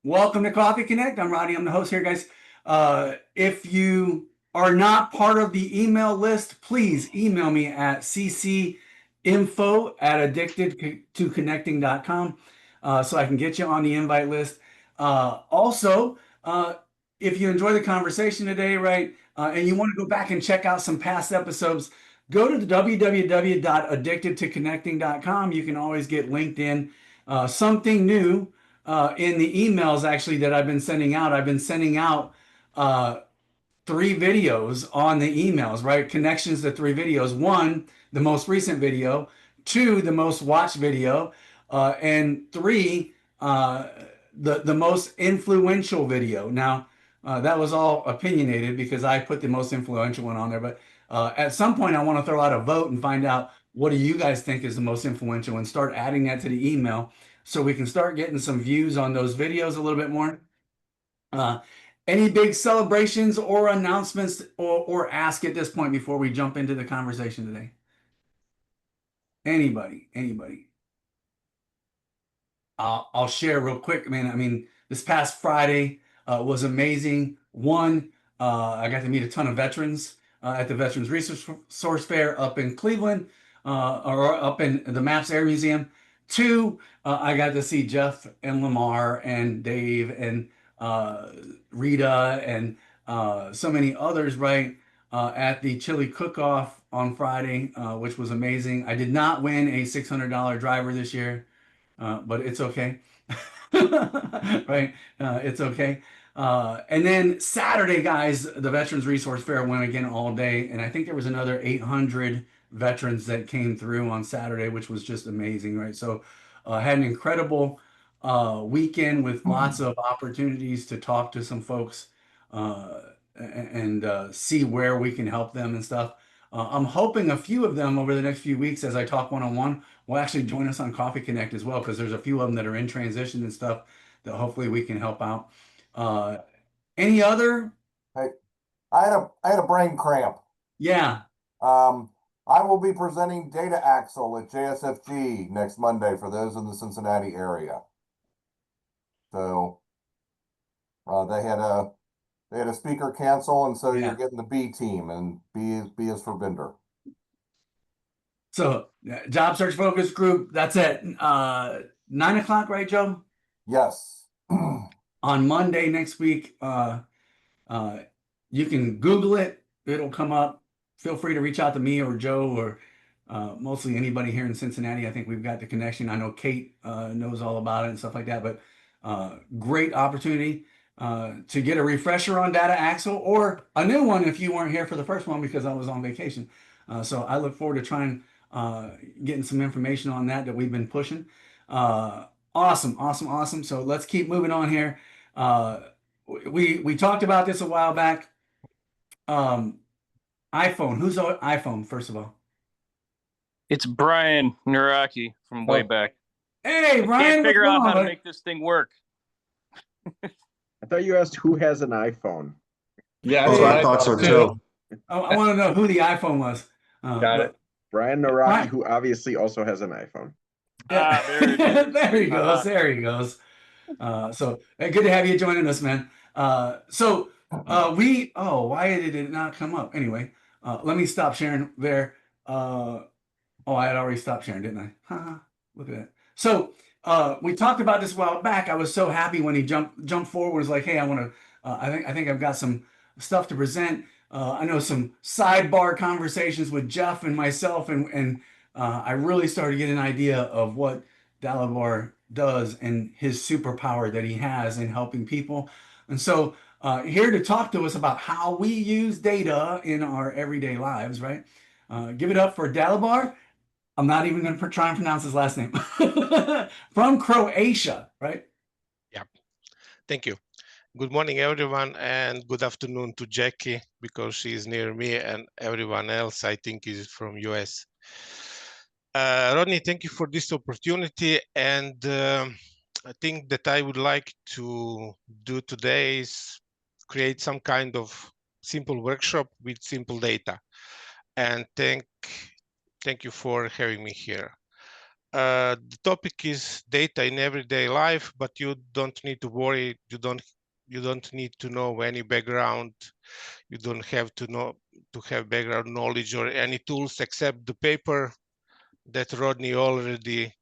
Welcome to Coffee Connect. I'm Roddy. I'm the host here, guys. If you are not part of the email list, please email me at ccinfo@addictedtoconnecting.com so I can get you on the invite list. Also, if you enjoy the conversation today, right, and you want to go back and check out some past episodes, go to the www.addictedtoconnecting.com. You can always get linked in. Something new in the emails actually that I've been sending out. I've been sending out uh, three videos on the emails, right? Connections to three videos. One, the most recent video. Two, the most watched video. And three, the most influential video. Now, that was all opinionated because I put the most influential one on there. But at some point, I want to throw out a vote and find out what do you guys think is the most influential and start adding that to the email so we can start getting some views on those videos a little bit more. Uh, any big celebrations or announcements or ask at this point before we jump into the conversation today? Anybody? I'll share real quick, man. I mean, this past Friday was amazing. One, I got to meet a ton of veterans at the Veterans Resource Fair up in Cleveland or up in the Maps Air Museum. Two, I got to see Jeff and Lamar and Dave and Rita and so many others, right, at the Chili Cook-Off on Friday, which was amazing. I did not win a $600 driver this year, but it's okay. Right? It's okay. And then Saturday, guys, the Veterans Resource Fair went again all day. And I think there was another 800 veterans that came through on Saturday, which was just amazing, right? So had an incredible weekend with lots of opportunities to talk to some folks and see where we can help them and stuff. I'm hoping a few of them over the next few weeks as I talk one-on-one will actually join us on Coffee Connect as well, because there's a few of them that are in transition and stuff that hopefully we can help out. Uh, any other? Hey, I had a brain cramp. Yeah. I will be presenting Data Axle at JSFG next Monday for those in the Cincinnati area. So they had a speaker cancel, and so Yeah. you're getting the B team, and B is for Bender. So job search focus group, that's at 9 o'clock, right, Joe? Yes. On Monday next week. Uh, you can Google it, it'll come up. Feel free to reach out to me or Joe or mostly anybody here in Cincinnati. I think we've got the connection. I know Kate knows all about it and stuff like that, but great opportunity to get a refresher on Data Axle or a new one if you weren't here for the first one because I was on vacation. So I look forward to trying getting some information on that we've been pushing. Awesome. So let's keep moving on here. We talked about this a while back. iPhone. Who's on iPhone, first of all? It's Brian Naraki from way back. Hey, I Brian, can't figure what's out going how on, to buddy? make this thing work. I thought you asked who has an iPhone. Yeah, Oh, that's yeah. what I thought so too. I want to know who the iPhone was. Got it. Brian Naraki, who obviously also has an iPhone. Ah, there it is. There he goes. There he goes. So hey, good to have you joining us, man. Why did it not come up? Anyway, let me stop sharing there. I had already stopped sharing, didn't I? Look at that. So we talked about this a while back. I was so happy when he jumped forward. Was like, hey, I want to. I think I've got some stuff to present. I know some sidebar conversations with Jeff and myself, and I really started to get an idea of what Dalibor does and his superpower that he has in helping people. And so here to talk to us about how we use data in our everyday lives, right? Give it up for Dalibor. I'm not even going to try and pronounce his last name. From Croatia, right? Yeah. Thank you. Good morning, everyone, and good afternoon to Jackie, because she's near me, and everyone else, I think, is from US. Rodney, thank you for this opportunity. And I think that I would like to do today is create some kind of simple workshop with simple data. And thank you for having me here. The topic is data in everyday life, but you don't need to worry. You don't need to know any background. You don't have to have background knowledge or any tools except the paper that Rodney already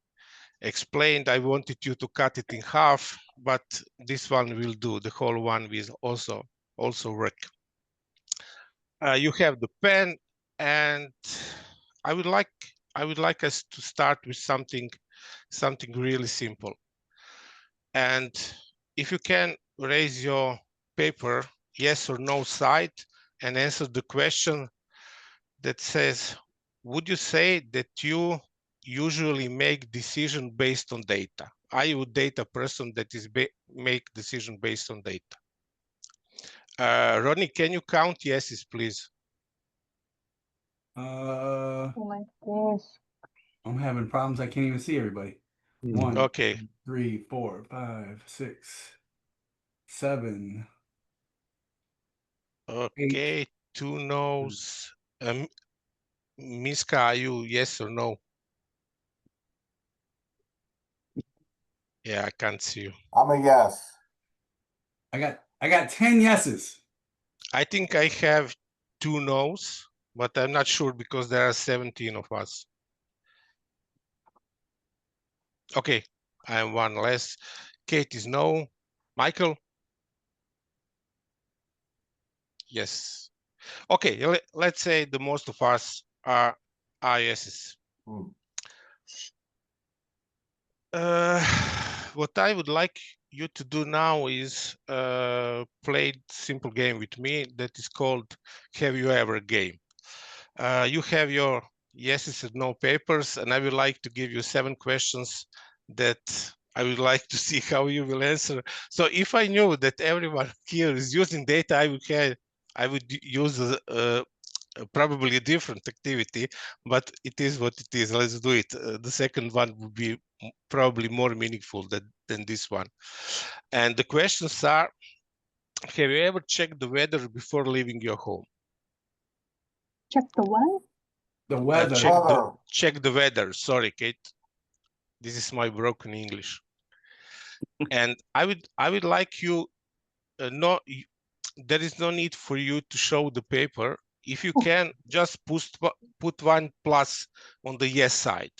explained. I wanted you to cut it in half, but this one will do. The whole one will also work. You have the pen, and I would like us to start with something really simple. And if you can raise your paper, yes or no side, and answer the question that says, would you say that you usually make decision based on data? Are you a data person that is make decision based on data? Rodney, can you count yeses, please? Uh, Oh my gosh. I'm having problems. I can't even see everybody. Hmm. 1, Okay. 2, 3, 4, 5, 6, 7, 8. Okay, 2 no's. Miska, are you yes or no? Yeah, I can't see you. I'm a yes. I got 10 yeses. I think I have 2 no's, but I'm not sure because there are 17 of us. Okay, I am one less. Kate is no. Michael? Yes. Okay, let's say the most of us are yeses. Hmm. What I would like you to do now is play simple game with me that is called Have You Ever game. You have your yeses and no papers, and I would like to give you 7 questions that I would like to see how you will answer. So if I knew that everyone here is using data, I would use probably a different activity, but it is what it is. Let's do it. The second one would be probably more meaningful than this one. And the questions are, have you ever checked the weather before leaving your home? Check the what? The weather. Check the weather. Sorry, Kate. This is my broken English. And I would like you there is no need for you to show the paper. If you can, just put 1 plus on the yes side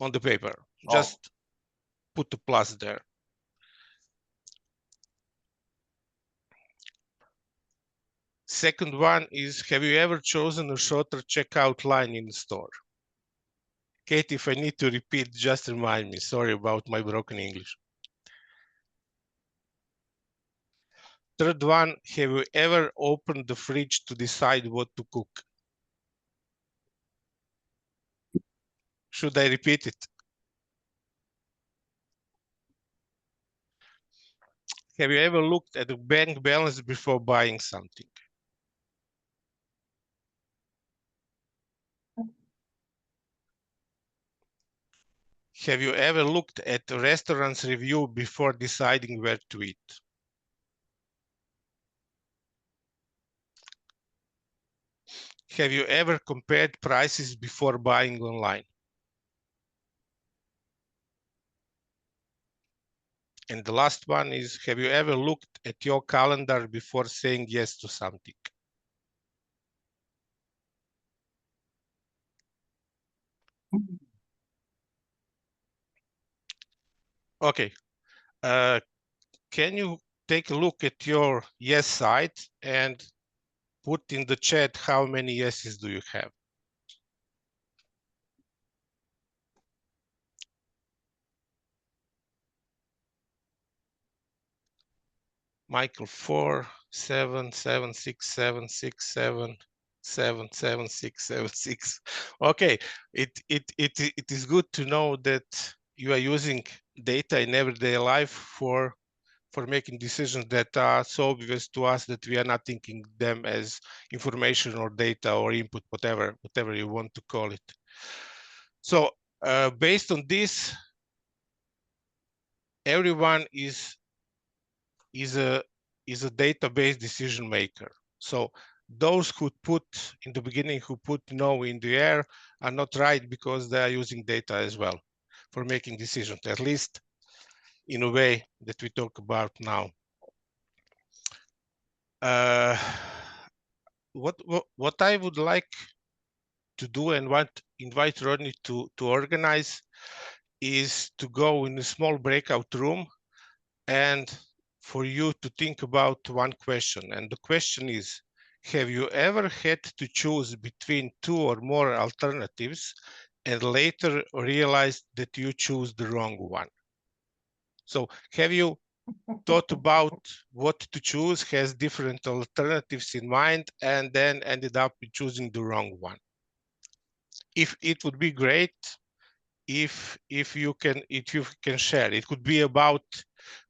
on the paper. Just put the plus there. Second one is, have you ever chosen a shorter checkout line in the store? Kate, if I need to repeat, just remind me. Sorry about my broken English. Third one, have you ever opened the fridge to decide what to cook? Should I repeat it? Have you ever looked at the bank balance before buying something? Have you ever looked at a restaurant's review before deciding where to eat? Have you ever compared prices before buying online? And the last one is, have you ever looked at your calendar before saying yes to something? Okay. Can you take a look at your yes side and put in the chat how many yeses do you have? Michael 4, 7, 7, 6, 7, 6, 7, 7, 7, 6, 7, 6. Okay, it is good to know that you are using data in everyday life for making decisions that are so obvious to us that we are not thinking them as information or data or input, whatever you want to call it. So based on this, everyone is a database decision maker. So those who put in the beginning, who put no in the air, are not right because they are using data as well for making decisions, at least in a way that we talk about now. What I would like to do and invite Rodney to organize is to go in a small breakout room and for you to think about one question. And the question is, have you ever had to choose between two or more alternatives and later realized that you choose the wrong one? So have you thought about what to choose, has different alternatives in mind, and then ended up choosing the wrong one? If it would be great if you can share. It could be about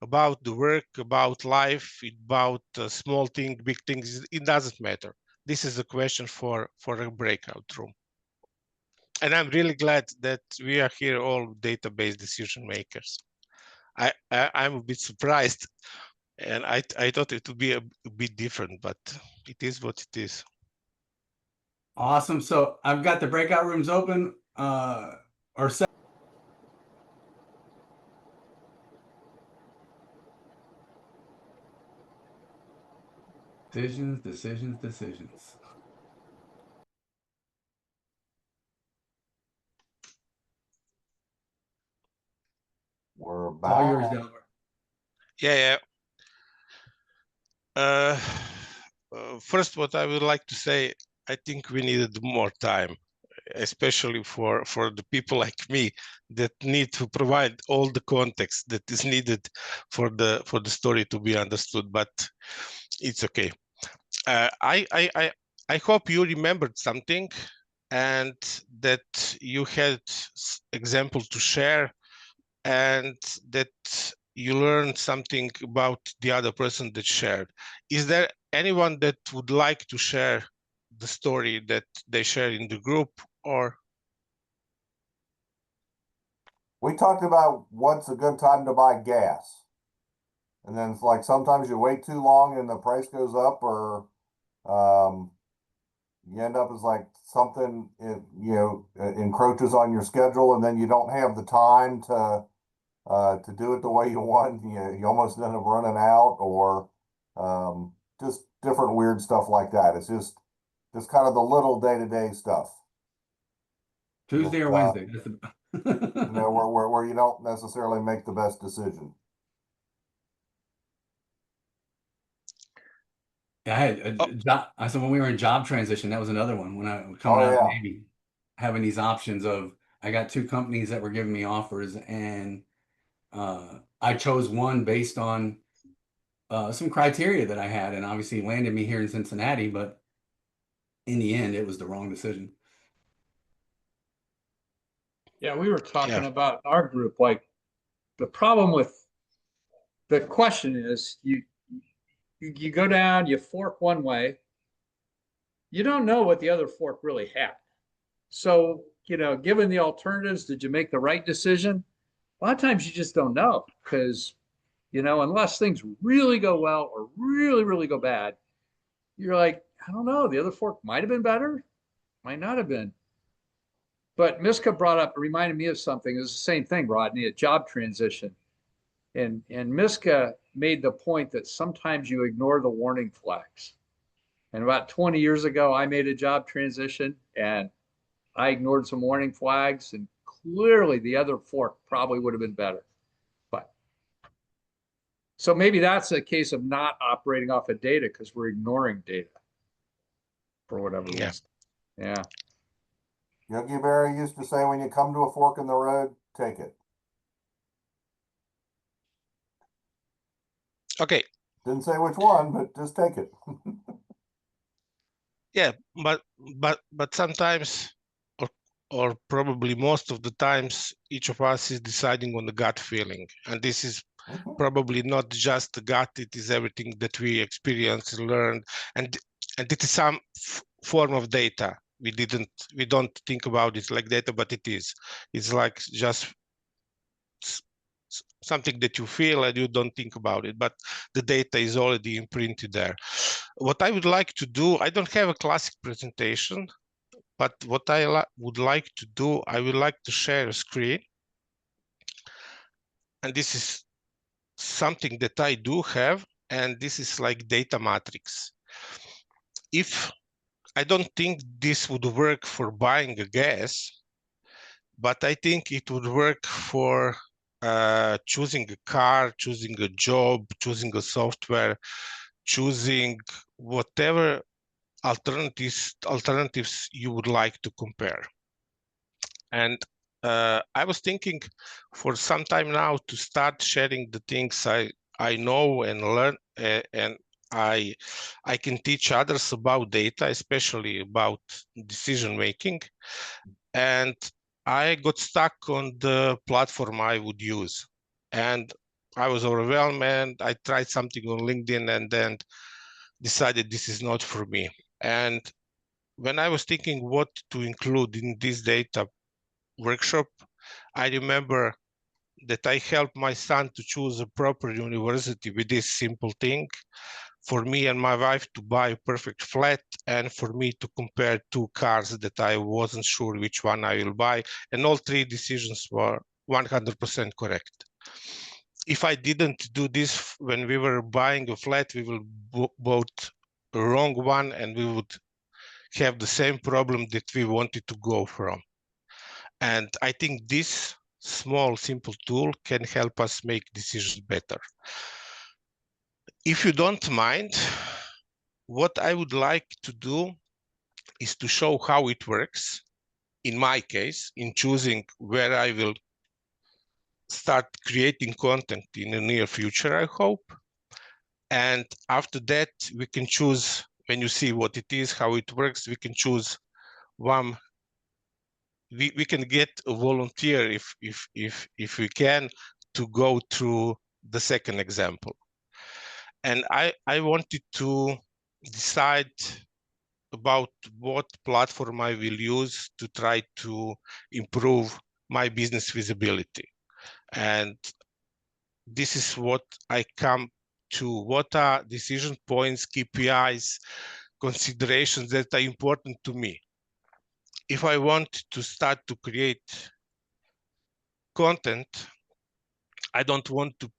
the work, about life, about small thing, big things. It doesn't matter. This is a question for a breakout room. And I'm really glad that we are here, all database decision makers. I'm a bit surprised, and I thought it would be a bit different, but it is what it is. Awesome. So I've got the breakout rooms open, or set. Decisions. We're It's all yours, back. Dalibor. Yeah. First, what I would like to say, I think we needed more time, especially for the people like me that need to provide all the context that is needed for the story to be understood. But it's okay. I hope you remembered something, and that you had example to share, and that you learned something about the other person that shared. Is there anyone that would like to share the story that they share in the group? Or We talked about what's a good time to buy gas. And then it's like sometimes you wait too long and the price goes up, or you end up as like something encroaches on your schedule, and then you don't have the time to do it the way you want. You almost end up running out, or just different weird stuff like that. It's just kind of the little day-to-day stuff. Tuesday or that, Wednesday. That's the... where you don't necessarily make the best decision. Yeah, I had a job. I said when we were in job transition, that was another one. When I coming out of the Navy, having these options of, I got two companies that were giving me offers, and I chose one based on some criteria that I had, and obviously landed me here in Cincinnati. But in the end, it was the wrong decision. Yeah, we were talking about in our group, like the problem with the question is you go down, you fork one way, you don't know what the other fork really had. So, given the alternatives, did you make the right decision? A lot of times you just don't know, because, unless things really go well or really, really go bad, you're like, I don't know, the other fork might have been better, might not have been. But Miska reminded me of something. It's the same thing, Rodney, a job transition. And Miska made the point that sometimes you ignore the warning flags. And about 20 years ago, I made a job transition and I ignored some warning flags, and clearly the other fork probably would have been better. But so maybe that's a case of not operating off of data because we're ignoring data for whatever reason. Yeah. Yogi Berra used to say, when you come to a fork in the road, take it. okay. Didn't say which one, but just take it. Yeah, but sometimes, or probably most of the times, each of us is deciding on the gut feeling, and this is probably not just the gut. It is everything that we experience, learn, and it is some form of data. We don't think about it like data, but it is. It's like just something that you feel and you don't think about it, but the data is already imprinted there. What I would like to do, I don't have a classic presentation, but what I would like to do, I would like to share a screen. And this is something that I do have, and this is like data matrix. If I don't think this would work for buying a gas, but I think it would work for choosing a car, choosing a job, choosing a software, choosing whatever alternatives you would like to compare. And I was thinking for some time now to start sharing the things I know and learn, and I can teach others about data, especially about decision making. And I got stuck on the platform I would use, and I was overwhelmed. And I tried something on LinkedIn, and then decided this is not for me. And when I was thinking what to include in this data workshop, I remember that I helped my son to choose a proper university with this simple thing, for me and my wife to buy a perfect flat, and for me to compare two cars that I wasn't sure which one I will buy, and all three decisions were 100% correct. If I didn't do this when we were buying a flat, we will bought a wrong one, and we would have the same problem that we wanted to go from. And I think this small, simple tool can help us make decisions better. If you don't mind, what I would like to do is to show how it works, in my case, in choosing where I will start creating content in the near future, I hope. And after that, we can choose, when you see what it is, how it works, we can choose one. We can get a volunteer if we can to go through the second example. And I wanted to decide about what platform I will use to try to improve my business visibility. And this is what I come to. What are decision points, KPIs, considerations that are important to me? If I want to start to create content, I don't want to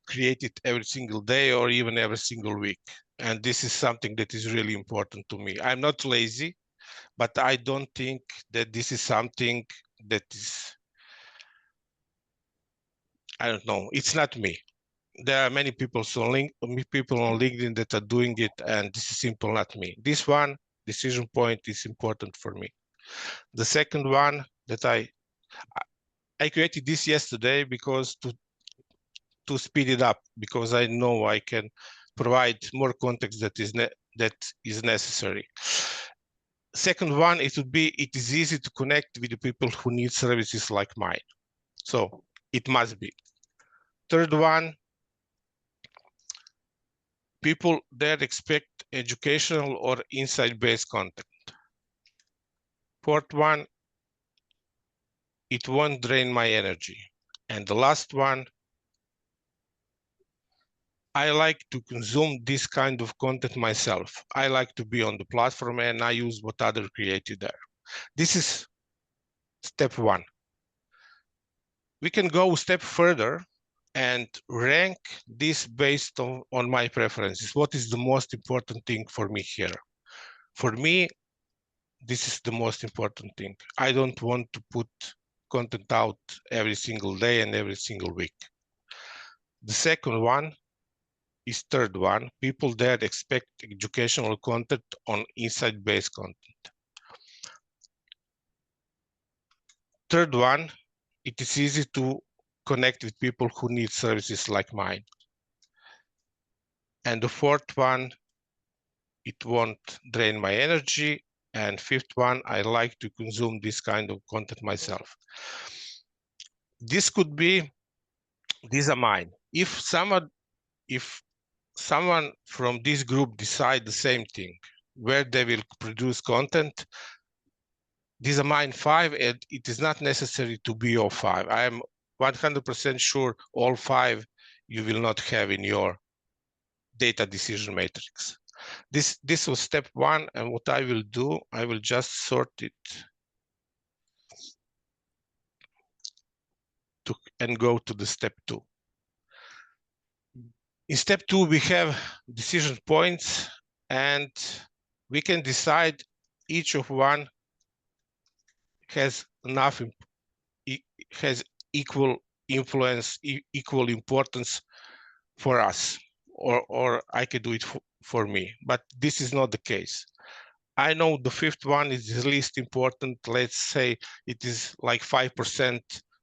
create it every single day or even every single week. And this is something that is really important to me. I'm not lazy, but I don't think that this is something that is, I don't know, it's not me. There are many people on LinkedIn that are doing it, and this is simple, not me. This one, decision point, is important for me. The second one that I created this yesterday because to speed it up, because I know I can provide more context that is necessary. Second one, it is easy to connect with the people who need services like mine. So it must be. Third one, people that expect educational or insight-based content. Fourth one, it won't drain my energy. And the last one, I like to consume this kind of content myself. I like to be on the platform and I use what others created there. This is step one. We can go a step further and rank this based on my preferences. What is the most important thing for me here? For me, this is the most important thing. I don't want to put content out every single day and every single week. The second one is third one, people that expect educational content on insight-based content. Third one, it is easy to connect with people who need services like mine. And the fourth one, it won't drain my energy. And fifth one, I like to consume this kind of content myself. These are mine. If someone from this group decide the same thing, where they will produce content, these are mine 5, and it is not necessary to be all 5. I am 100% sure all 5 you will not have in your data decision matrix. This was step one, and what I will do, I will just sort it and go to the step two. In step two, we have decision points, and we can decide each of one has enough, has equal influence, equal importance for us, or I could do it for me, but this is not the case. I know the fifth one is the least important. Let's say it is like 5%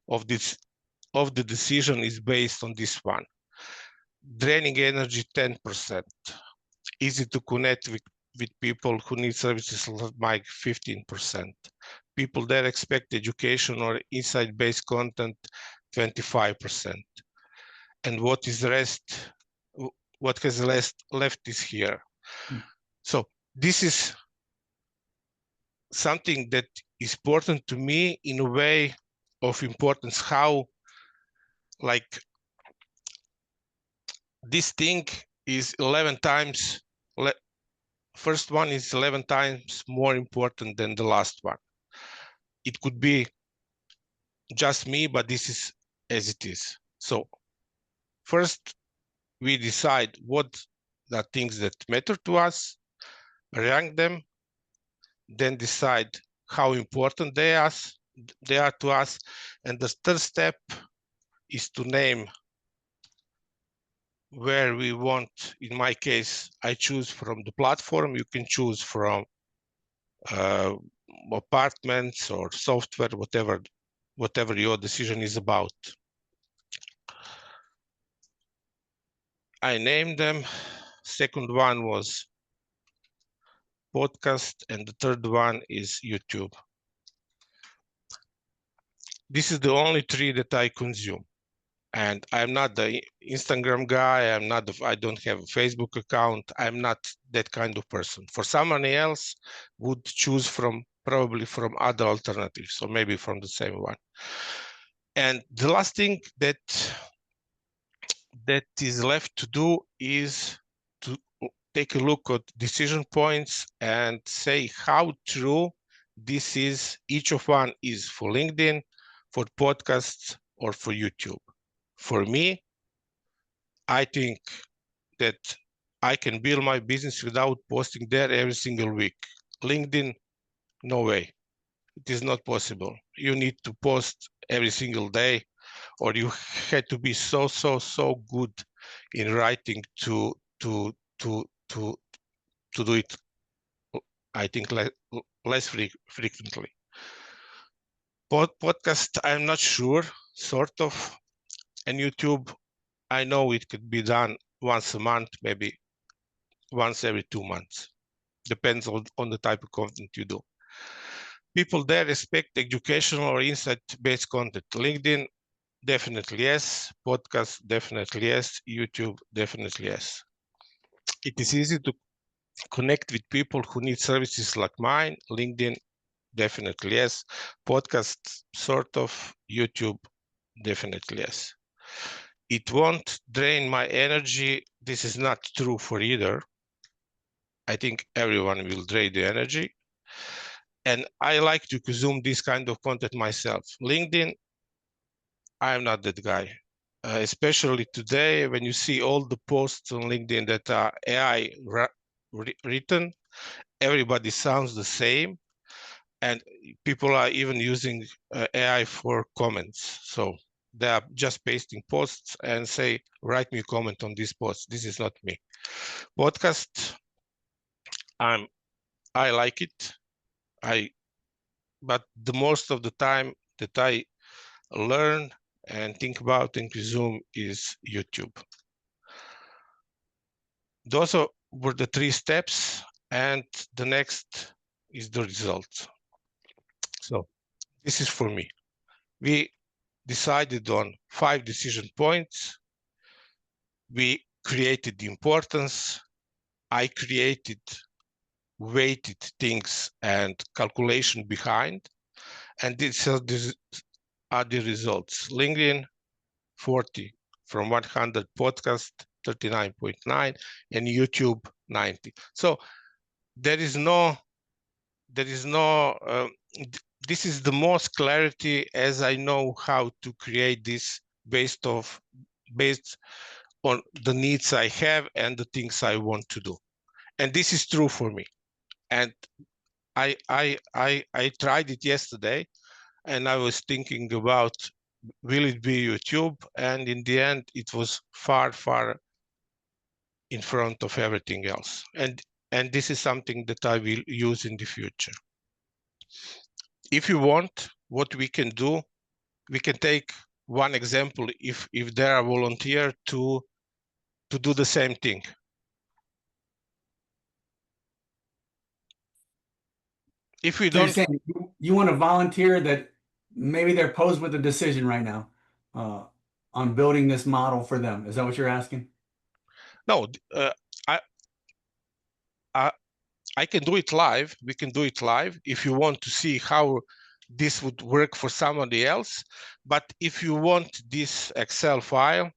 of the decision is based on this one. Draining energy 10%. Easy to connect with people who need services like 15%. People that expect education or insight-based content 25%. And what is the rest? What has left is here. So this is something that is important to me in a way of importance, how like this thing is 11 times, first one is 11 times more important than the last one. It could be just me, but this is as it is. So first we decide what are things that matter to us, rank them, then decide how important they are to us. And the third step is to name where we want. In my case, I choose from the platform. You can choose from apartments or software, whatever your decision is about. I named them. Second one was podcast, and the third one is YouTube. This is the only three that I consume. And I'm not the Instagram guy. I don't have a Facebook account. I'm not that kind of person. For someone else would choose probably from other alternatives, or maybe from the same one. And the last thing that is left to do is to take a look at decision points and say how true this is. Each of one is for LinkedIn, for podcasts, or for YouTube. For me, I think that I can build my business without posting there every single week. LinkedIn, no way. It is not possible. You need to post every single day, or you had to be so good in writing to do it, I think, less frequently. Podcast, I'm not sure, sort of. And YouTube, I know it could be done once a month, maybe once every 2 months. Depends on the type of content you do. People there expect educational or insight-based content. LinkedIn, definitely yes. Podcast, definitely yes. YouTube, definitely yes. It is easy to connect with people who need services like mine. LinkedIn, definitely yes. Podcast, sort of. YouTube, definitely yes. It won't drain my energy. This is not true for either. I think everyone will drain the energy. And I like to consume this kind of content myself. LinkedIn, I'm not that guy. Especially today, when you see all the posts on LinkedIn that are AI written, everybody sounds the same. And people are even using AI for comments. So they are just pasting posts and say, write me a comment on this post. This is not me. Podcast, I like it. But the most of the time that I learn and think about and consume is YouTube. Those were the 3 steps, and the next is the result. So this is for me. We decided on 5 decision points. We created the importance. I created weighted things and calculation behind. And these are the results. LinkedIn, 40 from 100 podcast, 39.9, and YouTube 90. So there is no, this is the most clarity as I know how to create this based on the needs I have and the things I want to do. And this is true for me. And I tried it yesterday, and I was thinking about, will it be YouTube? And in the end, it was far, far in front of everything else. And this is something that I will use in the future. If you want, what we can do, we can take one example. If there are volunteers to do the same thing. If we So you're don't, saying you want to volunteer that maybe they're posed with a decision right now on building this model for them. Is that what you're asking? no, I can do it live. We can do it live if you want to see how this would work for somebody else. But if you want this Excel file,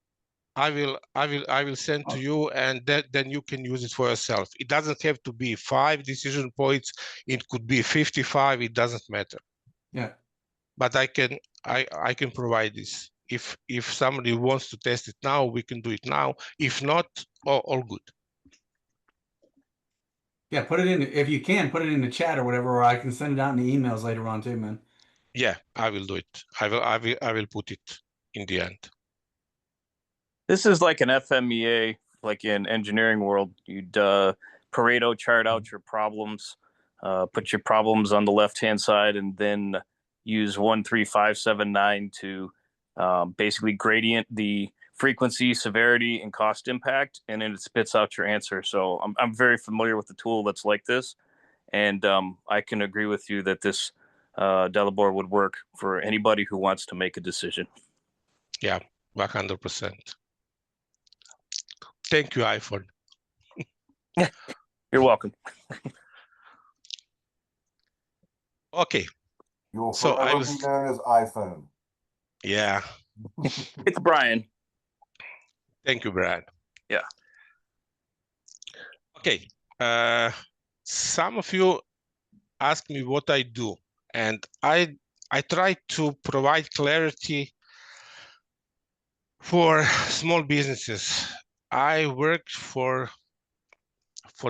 I will send to you, and then you can use it for yourself. It doesn't have to be 5 decision points. It could be 55. It doesn't matter. Yeah. But I can provide this. If somebody wants to test it now, we can do it now. If not, all good. Yeah, put it in if you can, put it in the chat or whatever, or I can send it out in the emails later on too, man. Yeah, I will do it. I will put it in the end. This is like an FMEA, like in engineering world. You'd Pareto chart out your problems, put your problems on the left-hand side, and then use 1, 3, 5, 7, 9 to basically gradient the frequency, severity, and cost impact, and then it spits out your answer. So I'm very familiar with the tool that's like this, and I can agree with you that this Dalibor would work for anybody who wants to make a decision. Yeah, 100%. Thank you, iPhone. You're welcome. Okay. You will So forever be known as iPhone. Yeah. It's Brian. Thank you, Brad. Yeah. Okay. Some of you ask me what I do, and I try to provide clarity for small businesses. I worked for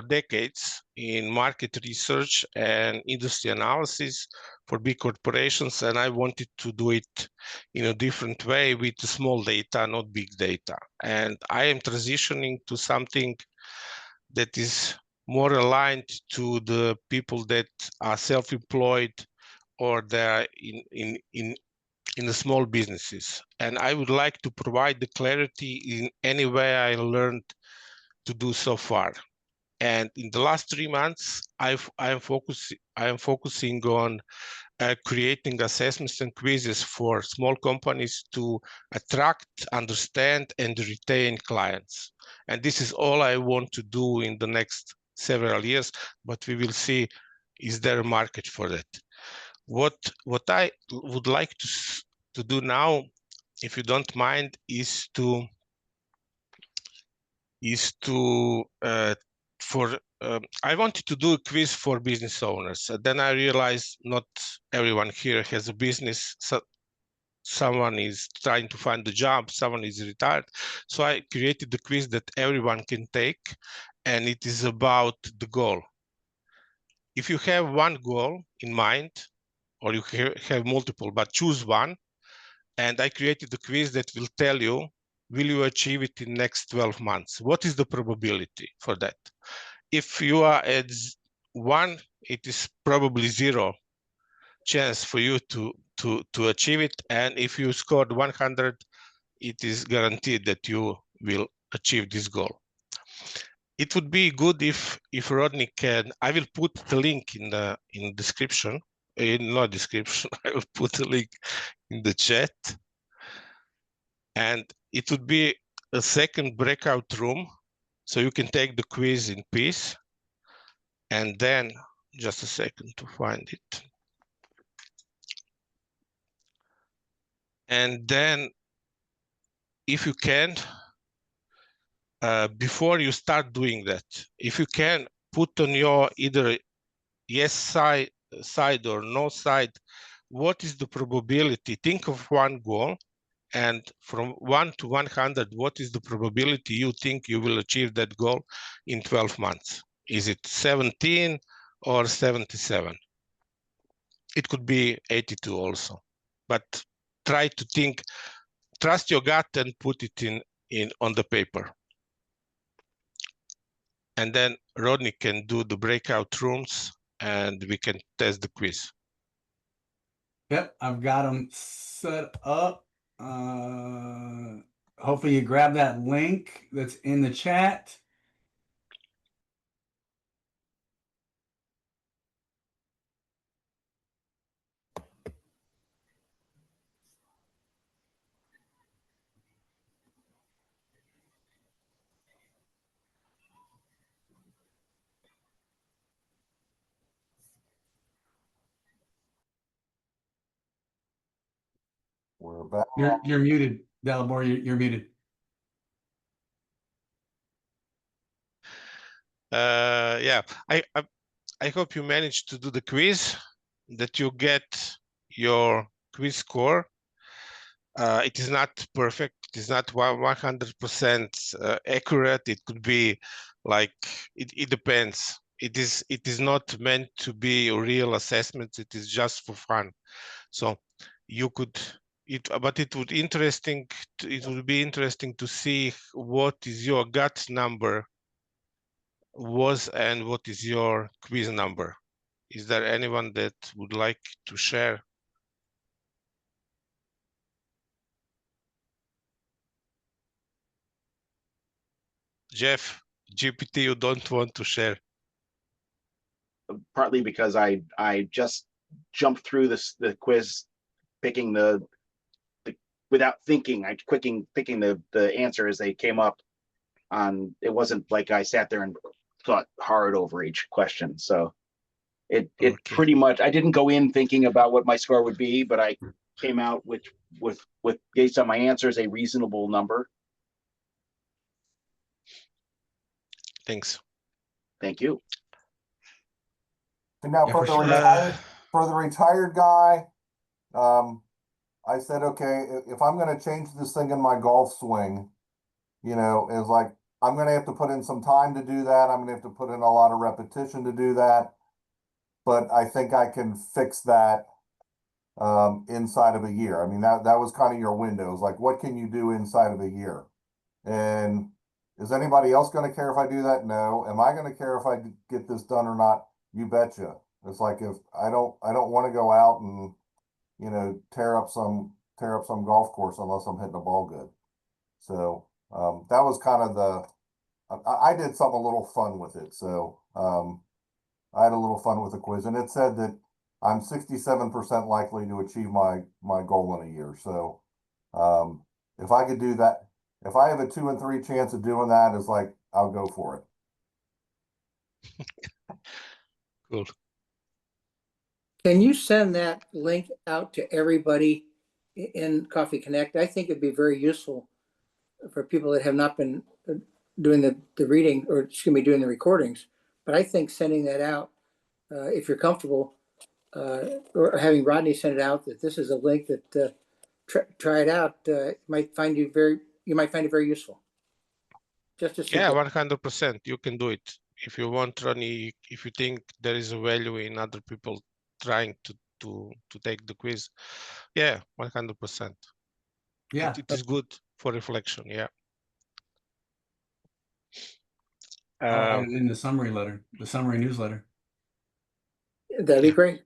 decades in market research and industry analysis for big corporations, and I wanted to do it in a different way with small data, not big data. And I am transitioning to something that is more aligned to the people that are self-employed or they're in the small businesses. And I would like to provide the clarity in any way I learned to do so far. And in the last 3 months, I am focusing on creating assessments and quizzes for small companies to attract, understand, and retain clients. And this is all I want to do in the next several years, but we will see, is there a market for that? What I would like to do now, if you don't mind, is to I wanted to do a quiz for business owners. Then I realized not everyone here has a business. So someone is trying to find a job, someone is retired. So I created the quiz that everyone can take, and it is about the goal. If you have one goal in mind, or you have multiple, but choose one, and I created the quiz that will tell you, will you achieve it in next 12 months? What is the probability for that? If you are at 1, it is probably 0 chance for you to achieve it. And if you scored 100, it is guaranteed that you will achieve this goal. It would be good if Rodney can, I will put the link in the description, not description, I will put the link in the chat. And it would be a second breakout room, so you can take the quiz in peace. And then, just a second to find it. And then, if you can, before you start doing that, if you can put on your either yes side or no side, what is the probability? Think of one goal, and from 1 to 100, what is the probability you think you will achieve that goal in 12 months? Is it 17 or 77? It could be 82 also, but try to think, trust your gut and put it in on the paper. And then Rodney can do the breakout rooms and we can test the quiz. Yep, I've got them set up. Hopefully you grab that link that's in the chat. We're back. You're muted, Dalibor. You're muted. Yeah, I hope you managed to do the quiz, that you get your quiz score. It is not perfect. It is not 100% accurate. It could be like, it depends. It is not meant to be a real assessment. It is just for fun. So you could, but it would be interesting to see what is your gut number was and what is your quiz number. Is there anyone that would like to share? Jeff, GPT, you don't want to share. Partly because I just jumped through the quiz, picking the without thinking. Picking the answer as they came up. It wasn't like I sat there and thought hard over each question. So it Okay. pretty much, I didn't go in thinking about what my score would be, but I came out with based on my answers, a reasonable number. Thanks. Thank you. And now Yeah, for for the sure. for the retired guy, I said, okay, if I'm going to change this thing in my golf swing, you know, is like, I'm going to have to put in some time to do that. I'm going to have to put in a lot of repetition to do that. But I think I can fix that inside of a year. I mean, that was kind of your windows. Like, what can you do inside of a year? And is anybody else going to care if I do that? No. Am I going to care if I get this done or not? You betcha. It's like, if I don't want to go out and, you know, tear up some golf course unless I'm hitting the ball good. So that was kind of I did something a little fun with it. So I had a little fun with the quiz, and it said that I'm 67% likely to achieve my goal in a year. So if I could do that, if I have a 2 in 3 chance of doing that, it's like, I'll go for it. Cool. Can you send that link out to everybody in Coffee Connect? I think it'd be very useful for people that have not been doing the reading, or excuse me, doing the recordings. But I think sending that out, if you're comfortable, or having Rodney send it out, that this is a link that try it out. You might find it very useful. Just to Yeah, suggest. 100%. You can do it. If you want, Ronnie, if you think there is a value in other people trying to take the quiz, yeah, 100%. Yeah. It is good for reflection. Yeah. I'll add it in the summary newsletter. That'd be great.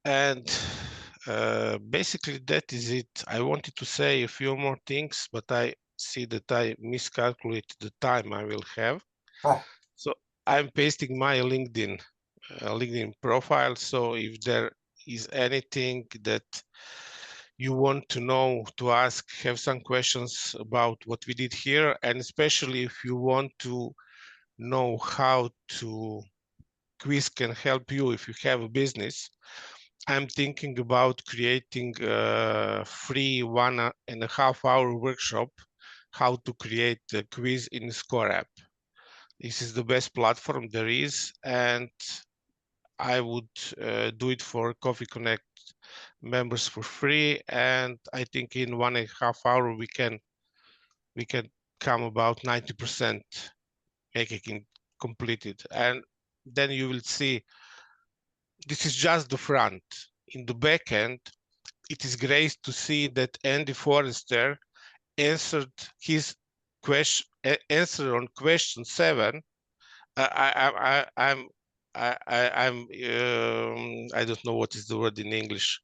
And basically that is it. I wanted to say a few more things, but I see that I miscalculated the time I will have. So I'm pasting my LinkedIn profile. So if there is anything that you want to know, to ask, have some questions about what we did here, and especially if you want to know how to quiz can help you if you have a business, I'm thinking about creating a free 1.5 hour workshop, how to create a quiz in Score app. This is the best platform there is, and I would do it for Coffee Connect members for free. And I think in 1.5 hours we can come about 90% making it completed. And then you will see this is just the front. In the back end, it is great to see that Andy Forrester answered his question, answer on question 7. I don't know what is the word in English.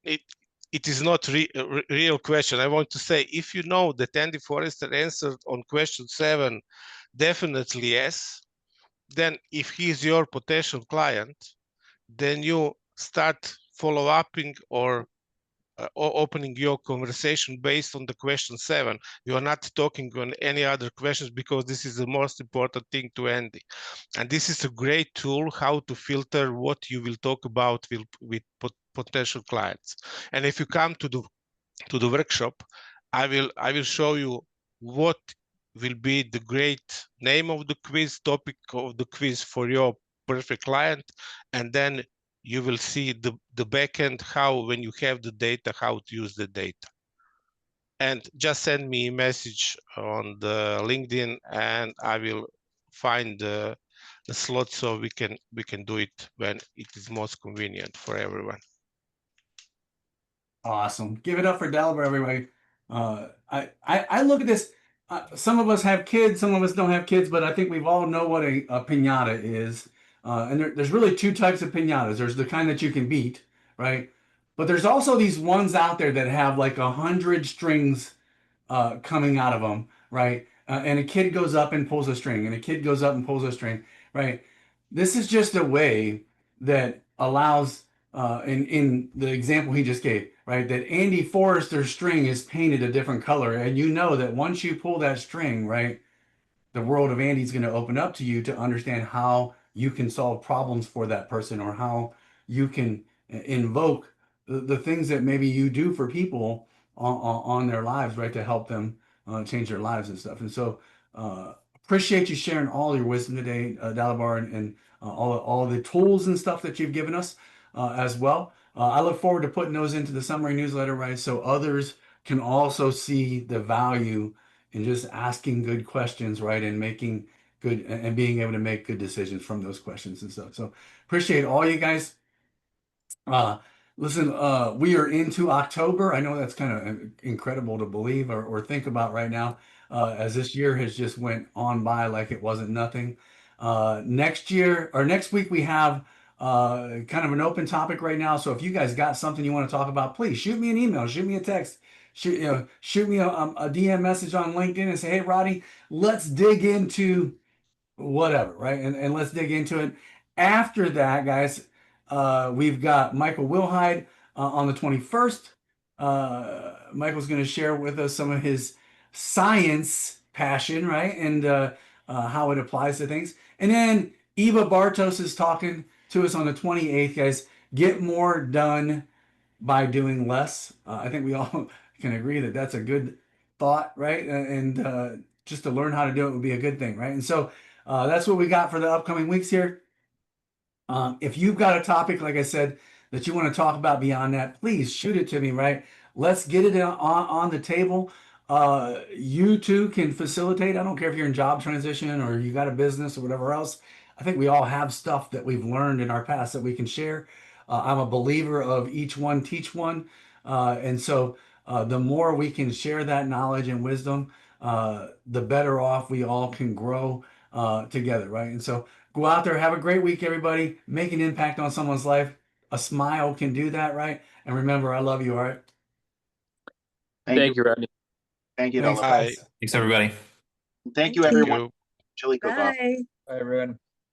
It is not real question. I want to say, if you know that Andy Forrester answered on question 7, definitely yes, then if he is your potential client, then you start follow-upping or opening your conversation based on the question 7. You are not talking on any other questions, because this is the most important thing to Andy. And this is a great tool how to filter what you will talk about with potential clients. And if you come to the workshop, I will show you what will be the great name of the quiz, topic of the quiz for your perfect client, and then you will see the backend, how when you have the data, how to use the data. And just send me a message on the LinkedIn, and I will find the slot so we can do it when it is most convenient for everyone. Awesome. Give it up for Dalibor, everybody. I look at this. Some of us have kids, some of us don't have kids, but I think we've all know what a piñata is. And there's really two types of piñatas. There's the kind that you can beat, right? But there's also these ones out there that have like 100 strings coming out of them, right? And a kid goes up and pulls a string, and a kid goes up and pulls a string, right? This is just a way that allows, in the example he just gave, right, that Andy Forrester's string is painted a different color, and you know that once you pull that string, right, the world of Andy's going to open up to you to understand how you can solve problems for that person, or how you can invoke the things that maybe you do for people on their lives, right, to help them change their lives and stuff. And so appreciate you sharing all your wisdom today, Dalibor, and all the tools and stuff that you've given us as well. I look forward to putting those into the summary newsletter, right, so others can also see the value in just asking good questions, right, and making good and being able to make good decisions from those questions and stuff. So appreciate all you guys. Listen, we are into October. I know that's kind of incredible to believe or think about right now, as this year has just went on by like it wasn't nothing. Next year or next week we have kind of an open topic right now. So if you guys got something you want to talk about, please shoot me an email, shoot me a text, shoot me a DM message on LinkedIn and say, hey, Roddy, let's dig into whatever, right? And let's dig into it. After that, guys, we've got Michael Wilhide on the 21st. Michael's going to share with us some of his science passion, right? And how it applies to things. And then Eva Bartos is talking to us on the 28th, guys. Get more done by doing less. I think we all can agree that that's a good thought, right? And just to learn how to do it would be a good thing, right? And so that's what we got for the upcoming weeks here. If you've got a topic, like I said, that you want to talk about beyond that, please shoot it to me, right? Let's get it on the table. You too can facilitate. I don't care if you're in job transition or you got a business or whatever else. I think we all have stuff that we've learned in our past that we can share. I'm a believer of each one teach one. And so the more we can share that knowledge and wisdom, the better off we all can grow together, right? And so go out there, have a great week, everybody. Make an impact on someone's life. A smile can do that, right? And remember, I love you, all right? Thank you, Rodney. Thank you, Thanks, Dalibor. guys. Thanks, everybody. Thank you, Thank everyone. you. Chili cook-off. Bye, everyone.